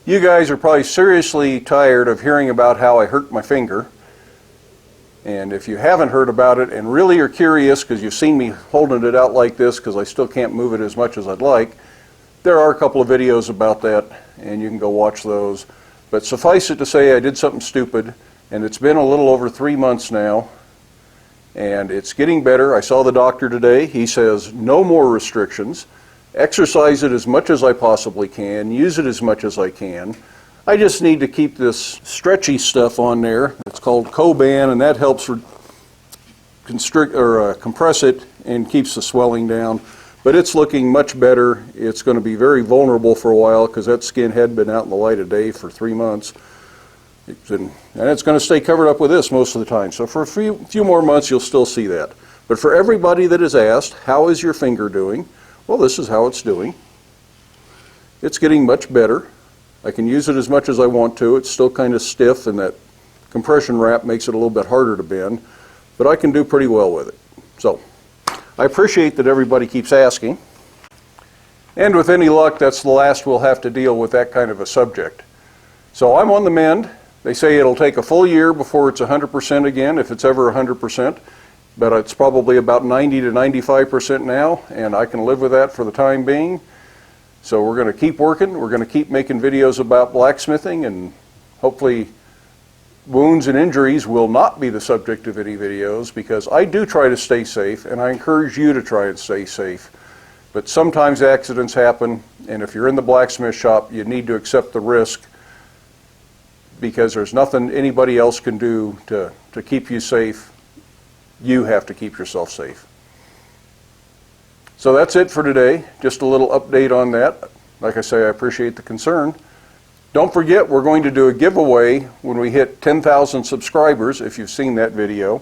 You guys are probably seriously tired of hearing about how I hurt my finger. And if you haven't heard about it and really are curious because you've seen me holding it out like this because I still can't move it as much as I'd like, there are a couple of videos about that and you can go watch those. But suffice it to say I did something stupid, and it's been a little over 3 months now and it's getting better. I saw the doctor today. He says no more restrictions. Exercise it as much as I possibly can, use it as much as I can. I just need to keep this stretchy stuff on there. It's called Coban, and that helps compress it and keeps the swelling down. But it's looking much better. It's going to be very vulnerable for a while because that skin had been out in the light of day for 3 months. And it's going to stay covered up with this most of the time. So for a few more months, you'll still see that. But for everybody that has asked, how is your finger doing? Well, this is how it's doing. It's getting much better. I can use it as much as I want to. It's still kind of stiff, and that compression wrap makes it a little bit harder to bend, but I can do pretty well with it. So I appreciate that everybody keeps asking. And with any luck, that's the last we'll have to deal with that kind of a subject. So I'm on the mend. They say it'll take a full year before it's 100% again, if it's ever 100%. But it's probably about 90 to 95% now, and I can live with that for the time being. So we're going to keep working. We're going to keep making videos about blacksmithing, and hopefully wounds and injuries will not be the subject of any videos, because I do try to stay safe, and I encourage you to try and stay safe. But sometimes accidents happen, and if you're in the blacksmith shop, you need to accept the risk, because there's nothing anybody else can do to keep you safe. You have to keep yourself safe. So that's it for today. Just a little update on that. Like I say, I appreciate the concern. Don't forget, we're going to do a giveaway when we hit 10,000 subscribers, if you've seen that video.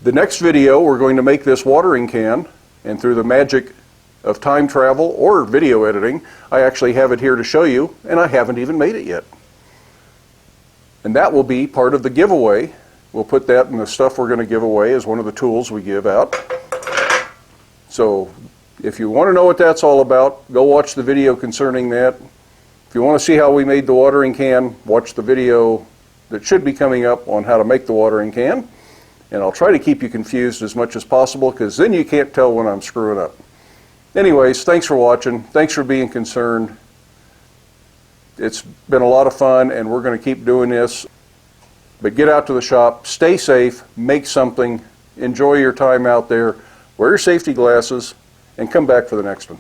The next video, we're going to make this watering can, and through the magic of time travel or video editing, I actually have it here to show you, and I haven't even made it yet. And that will be part of the giveaway. We'll put that in the stuff we're going to give away as one of the tools we give out. So if you want to know what that's all about, go watch the video concerning that. If you want to see how we made the watering can, watch the video that should be coming up on how to make the watering can. And I'll try to keep you confused as much as possible, because then you can't tell when I'm screwing up. Anyways, thanks for watching. Thanks for being concerned. It's been a lot of fun, and we're going to keep doing this. But get out to the shop, stay safe, make something, enjoy your time out there, wear your safety glasses, and come back for the next one.